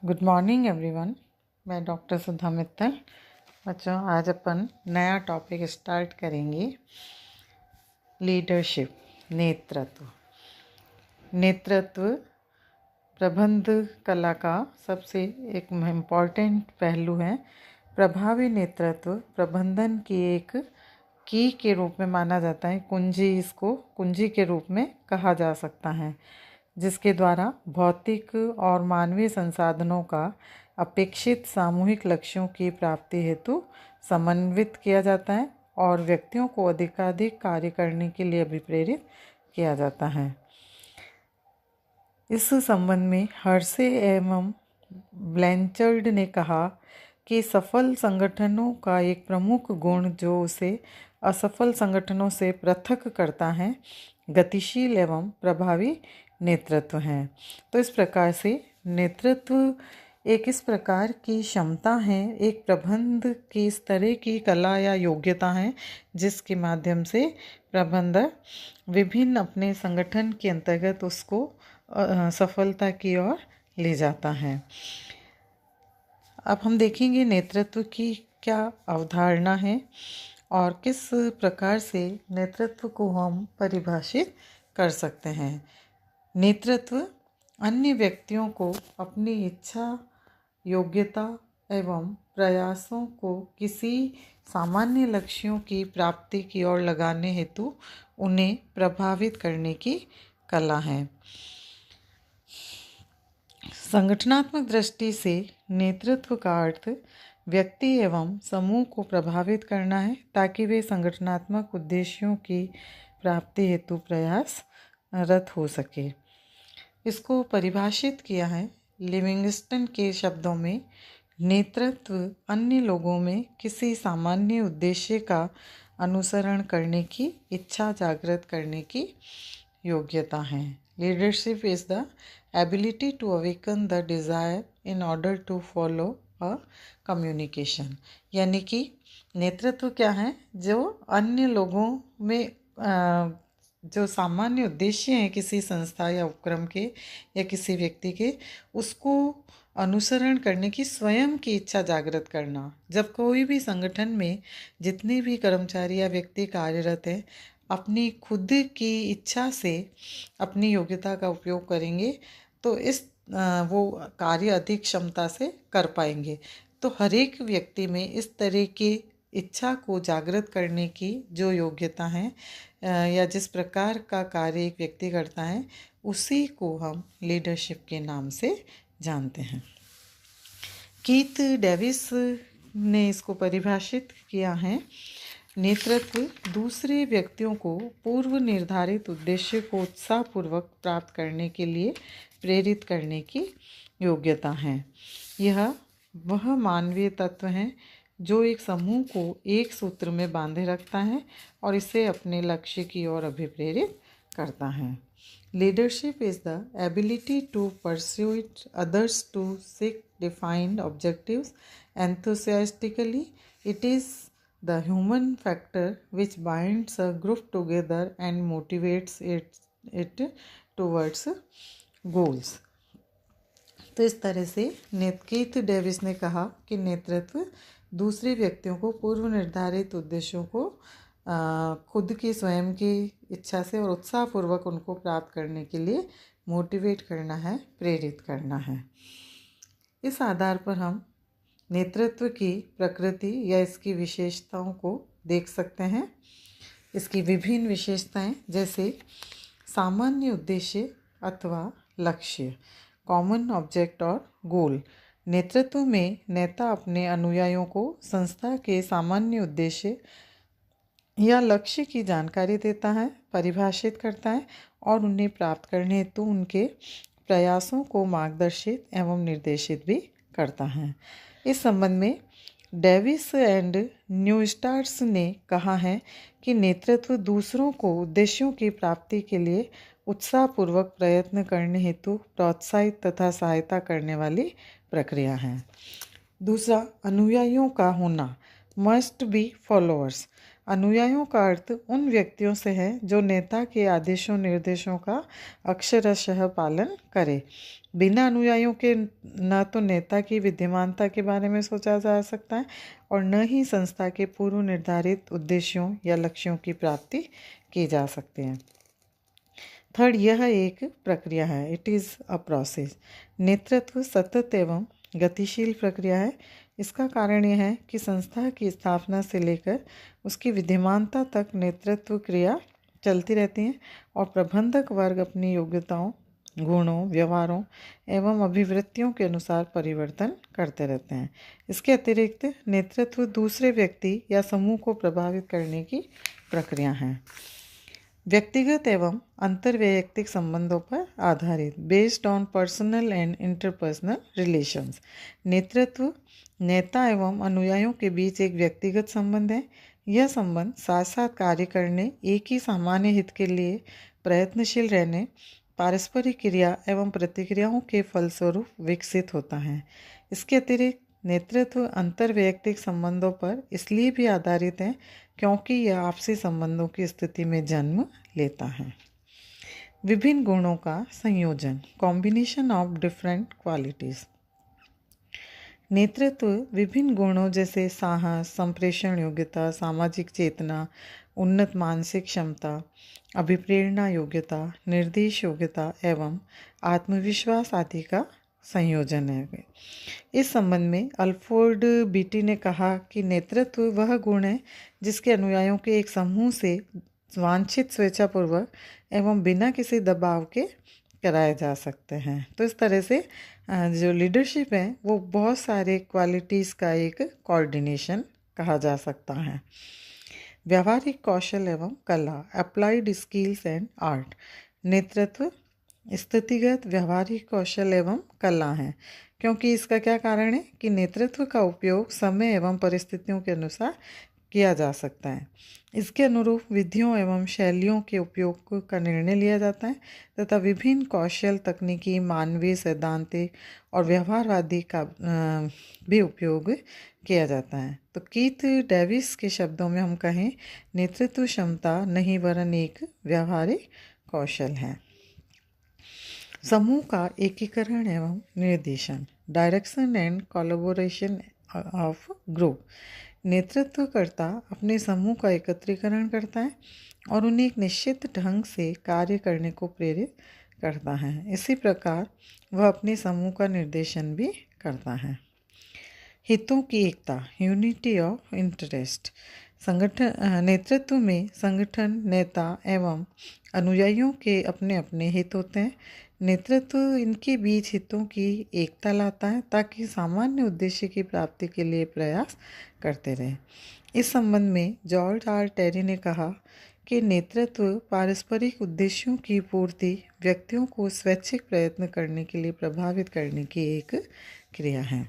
Good morning everyone. मैं doctor सुधा मित्तल। बच्चों, आज अपन नया टॉपिक स्टार्ट करेंगे, लीडरशिप, नेतृत्व। नेतृत्व प्रबंध कला का सबसे एक इम्पॉर्टेंट पहलू है। प्रभावी नेतृत्व प्रबंधन की एक की के रूप में माना जाता है। इसको कुंजी के रूप में कहा जा सकता है, जिसके द्वारा भौतिक और मानवीय संसाधनों का अपेक्षित सामूहिक लक्ष्यों की प्राप्ति हेतु समन्वित किया जाता है और व्यक्तियों को अधिकाधिक कार्य करने के लिए अभिप्रेरित किया जाता है। इस संबंध में हर्से एवं ब्लैंचर्ड ने कहा कि सफल संगठनों का एक प्रमुख गुण जो उसे असफल संगठनों से पृथक करता है, गतिशील एवं प्रभावी नेतृत्व है। तो इस प्रकार से नेतृत्व एक इस प्रकार की क्षमता है, एक प्रबंध की इस तरह की कला या योग्यता है जिसके माध्यम से प्रबंधक विभिन्न अपने संगठन के अंतर्गत उसको सफलता की ओर ले जाता है। अब हम देखेंगे नेतृत्व की क्या अवधारणा है और किस प्रकार से नेतृत्व को हम परिभाषित कर सकते हैं। नेतृत्व अन्य व्यक्तियों को अपनी इच्छा, योग्यता एवं प्रयासों को किसी सामान्य लक्ष्यों की प्राप्ति की ओर लगाने हेतु उन्हें प्रभावित करने की कला है। संगठनात्मक दृष्टि से नेतृत्व का अर्थ व्यक्ति एवं समूह को प्रभावित करना है ताकि वे संगठनात्मक उद्देश्यों की प्राप्ति हेतु प्रयासरत हो सके। इसको परिभाषित किया है लिविंगस्टन के शब्दों में, नेतृत्व अन्य लोगों में किसी सामान्य उद्देश्य का अनुसरण करने की इच्छा जागृत करने की योग्यता है। Leadership is the ability to awaken the desire in order to follow a communication. यानी कि नेतृत्व क्या है, जो अन्य लोगों में जो सामान्य उद्देश्य हैं किसी संस्था या उपक्रम के या किसी व्यक्ति के, उसको अनुसरण करने की स्वयं की इच्छा जागृत करना। जब कोई भी संगठन में जितने भी कर्मचारी या व्यक्ति कार्यरत हैं, अपनी खुद की इच्छा से अपनी योग्यता का उपयोग करेंगे तो वो कार्य अधिक क्षमता से कर पाएंगे। तो हर एक व्यक्ति में इस तरह की इच्छा को जागृत करने की जो योग्यता है या जिस प्रकार का कार्य एक व्यक्ति करता है, उसी को हम लीडरशिप के नाम से जानते हैं। कीथ डेविस ने इसको परिभाषित किया है, नेतृत्व दूसरे व्यक्तियों को पूर्व निर्धारित उद्देश्य को उत्साहपूर्वक प्राप्त करने के लिए प्रेरित करने की योग्यता है। यह वह मानवीय तत्व है जो एक समूह को एक सूत्र में बांधे रखता है और इसे अपने लक्ष्य की ओर अभिप्रेरित करता है। Leadership is the ability to pursuit others to seek defined objectives enthusiastically. It is the human factor which binds a group together and motivates it towards goals. तो इस तरह से कीथ डेविस ने कहा कि नेतृत्व दूसरे व्यक्तियों को पूर्व निर्धारित उद्देश्यों को खुद की स्वयं की इच्छा से और उत्साहपूर्वक उनको प्राप्त करने के लिए मोटिवेट करना है, प्रेरित करना है। इस आधार पर हम नेतृत्व की प्रकृति या इसकी विशेषताओं को देख सकते हैं। इसकी विभिन्न विशेषताएं जैसे सामान्य उद्देश्य अथवा लक्ष्य, कॉमन ऑब्जेक्ट और गोल। नेतृत्व में नेता अपने अनुयायियों को संस्था के सामान्य उद्देश्य या लक्ष्य की जानकारी देता है, परिभाषित करता है और उन्हें प्राप्त करने हेतु उनके प्रयासों को मार्गदर्शित एवं निर्देशित भी करता है। इस संबंध में डेविस एंड न्यूस्टार्स ने कहा है कि नेतृत्व दूसरों को उद्देश्यों की प्राप्ति के लिए उत्साहपूर्वक प्रयत्न करने हेतु प्रोत्साहित तथा सहायता करने वाली प्रक्रिया है। दूसरा, अनुयायियों का होना, मस्ट बी फॉलोअर्स। अनुयायियों का अर्थ उन व्यक्तियों से है जो नेता के आदेशों निर्देशों का अक्षरशः पालन करे। बिना अनुयायियों के न तो नेता की विद्यमानता के बारे में सोचा जा सकता है और न ही संस्था के पूर्व निर्धारित उद्देश्यों या लक्ष्यों की प्राप्ति की जा सकती है। थर्ड, यह एक प्रक्रिया है, इट इज़ अ प्रोसेस। नेतृत्व सतत एवं गतिशील प्रक्रिया है। इसका कारण यह है कि संस्था की स्थापना से लेकर उसकी विद्यमानता तक नेतृत्व क्रिया चलती रहती है और प्रबंधक वर्ग अपनी योग्यताओं, गुणों, व्यवहारों एवं अभिवृत्तियों के अनुसार परिवर्तन करते रहते हैं। इसके अतिरिक्त नेतृत्व दूसरे व्यक्ति या समूह को प्रभावित करने की प्रक्रिया है। व्यक्तिगत एवं अंतर्वैयक्तिक संबंधों पर आधारित, based on personal and interpersonal relations. नेतृत्व नेता एवं अनुयायियों के बीच एक व्यक्तिगत संबंध है। यह संबंध साथ साथ कार्य करने, एक ही सामान्य हित के लिए प्रयत्नशील रहने, पारस्परिक क्रिया एवं प्रतिक्रियाओं के फलस्वरूप विकसित होता है। इसके अतिरिक्त नेतृत्व अंतर्वैयक्तिक संबंधों पर इसलिए भी आधारित है क्योंकि यह आपसी संबंधों की स्थिति में जन्म लेता है। विभिन्न गुणों का संयोजन, कॉम्बिनेशन ऑफ डिफरेंट क्वालिटीज। नेतृत्व विभिन्न गुणों जैसे साहस, संप्रेषण योग्यता, सामाजिक चेतना, उन्नत मानसिक क्षमता, अभिप्रेरणा योग्यता, निर्देश योग्यता एवं आत्मविश्वास आदि का संयोजन है। इस संबंध में अल्फ्रेड बीटी ने कहा कि नेतृत्व वह गुण है जिसके अनुयायियों के एक समूह से वांछित स्वेच्छापूर्वक एवं बिना किसी दबाव के कराए जा सकते हैं। तो इस तरह से जो लीडरशिप है वो बहुत सारे क्वालिटीज़ का एक कोऑर्डिनेशन कहा जा सकता है। व्यावहारिक कौशल एवं कला, अप्लाइड स्किल्स एंड आर्ट। नेतृत्व स्थितिगत व्यावहारिक कौशल एवं कला है, क्योंकि इसका क्या कारण है कि नेतृत्व का उपयोग समय एवं परिस्थितियों के अनुसार किया जा सकता है। इसके अनुरूप विधियों एवं शैलियों के उपयोग का निर्णय लिया जाता है तथा विभिन्न कौशल, तकनीकी, मानवीय, सैद्धांतिक और व्यवहारवादी का भी उपयोग किया जाता है। तो कीथ डेविस के शब्दों में हम कहें, नेतृत्व क्षमता नहीं वरन एक व्यावहारिक कौशल है। समूह का एकीकरण एवं निर्देशन, direction and collaboration of group. नेतृत्वकर्ता अपने समूह का एकत्रीकरण करता है और उन्हें एक निश्चित ढंग से कार्य करने को प्रेरित करता है। इसी प्रकार वह अपने समूह का निर्देशन भी करता है। हितों की एकता, यूनिटी ऑफ इंटरेस्ट। संगठन नेतृत्व में संगठन, नेता एवं अनुयायियों के अपने अपने हित होते हैं। नेतृत्व इनके बीच हितों की एकता लाता है ताकि सामान्य उद्देश्य की प्राप्ति के लिए प्रयास करते रहें। इस संबंध में जॉर्ज आर टेरी ने कहा कि नेतृत्व पारस्परिक उद्देश्यों की पूर्ति, व्यक्तियों को स्वैच्छिक प्रयत्न करने के लिए प्रभावित करने की एक क्रिया है।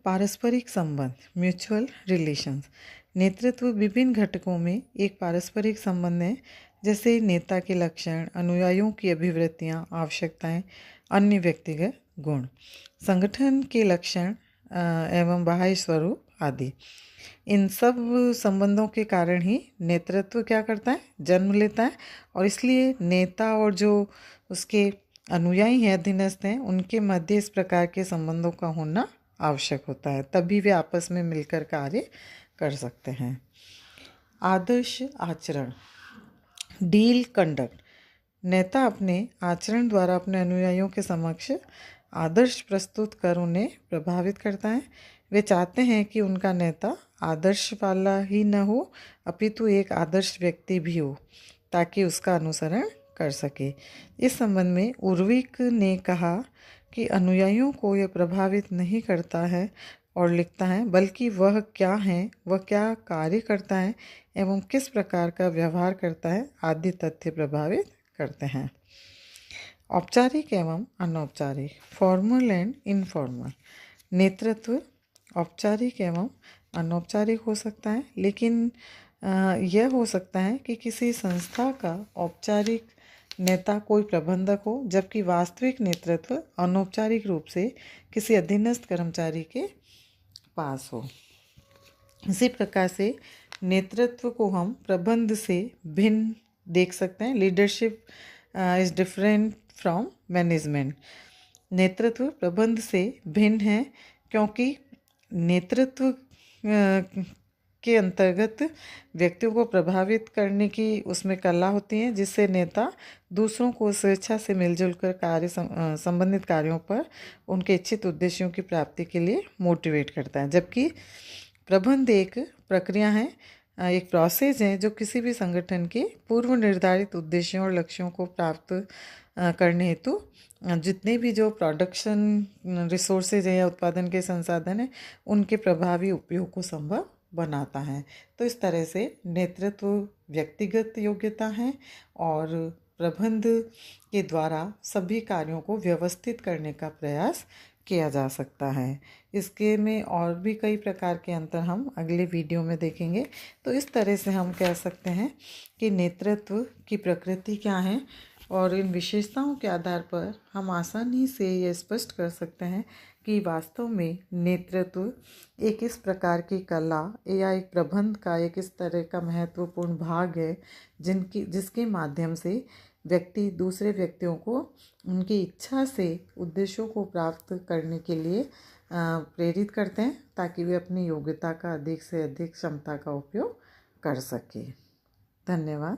पारस्परिक संबंध, म्यूचुअल रिलेशंस। नेतृत्व विभिन्न घटकों में एक पारस्परिक संबंध है, जैसे नेता के लक्षण, अनुयायियों की अभिवृत्तियाँ, आवश्यकताएं, अन्य व्यक्तिगत गुण, संगठन के लक्षण एवं बाह्य स्वरूप आदि। इन सब संबंधों के कारण ही नेतृत्व क्या करता है, जन्म लेता है और इसलिए नेता और जो उसके अनुयायी हैं, अधीनस्थ हैं, उनके मध्य इस प्रकार के संबंधों का होना आवश्यक होता है, तभी वे आपस में मिलकर कार्य कर सकते हैं। आदर्श आचरण, डील कंडक्ट। नेता अपने आचरण द्वारा अपने अनुयायियों के समक्ष आदर्श प्रस्तुत कर उन्हें प्रभावित करता है। वे चाहते हैं कि उनका नेता आदर्श वाला ही न हो अपितु एक आदर्श व्यक्ति भी हो ताकि उसका अनुसरण कर सके। इस संबंध में उर्विक ने कहा कि अनुयायियों को यह प्रभावित नहीं करता है और लिखता है, बल्कि वह क्या है, वह क्या कार्य करता है एवं किस प्रकार का व्यवहार करता है आदि तथ्य प्रभावित करते हैं। औपचारिक एवं अनौपचारिक, फॉर्मल एंड इनफॉर्मल। नेतृत्व औपचारिक एवं अनौपचारिक हो सकता है, लेकिन यह हो सकता है कि किसी संस्था का औपचारिक नेता कोई प्रबंधक हो, जबकि वास्तविक नेतृत्व अनौपचारिक रूप से किसी अधीनस्थ कर्मचारी के पास हो। इसी प्रकार से नेतृत्व को हम प्रबंध से भिन्न देख सकते हैं। Leadership is different from management. नेतृत्व प्रबंध से भिन्न है क्योंकि नेतृत्व के अंतर्गत व्यक्तियों को प्रभावित करने की उसमें कला होती है, जिससे नेता दूसरों को स्वेच्छा से मिलजुल कर संबंधित कार्यों पर उनके इच्छित उद्देश्यों की प्राप्ति के लिए मोटिवेट करता है। जबकि प्रबंध एक प्रक्रिया है, एक प्रोसेस है जो किसी भी संगठन के पूर्व निर्धारित उद्देश्यों और लक्ष्यों को प्राप्त करने हेतु जितने भी जो प्रोडक्शन रिसोर्सेज हैं या उत्पादन के संसाधन हैं उनके प्रभावी उपयोग को संभव बनाता है। तो इस तरह से नेतृत्व व्यक्तिगत योग्यता है और प्रबंध के द्वारा सभी कार्यों को व्यवस्थित करने का प्रयास किया जा सकता है। इसके में और भी कई प्रकार के अंतर हम अगले वीडियो में देखेंगे। तो इस तरह से हम कह सकते हैं कि नेतृत्व की प्रकृति क्या है और इन विशेषताओं के आधार पर हम आसानी से ये स्पष्ट कर सकते हैं कि वास्तव में नेतृत्व एक इस प्रकार की कला या एक प्रबंध का एक इस तरह का महत्वपूर्ण भाग है जिसके माध्यम से व्यक्ति दूसरे व्यक्तियों को उनकी इच्छा से उद्देश्यों को प्राप्त करने के लिए प्रेरित करते हैं ताकि वे अपनी योग्यता का अधिक से अधिक क्षमता का उपयोग कर सकें। धन्यवाद।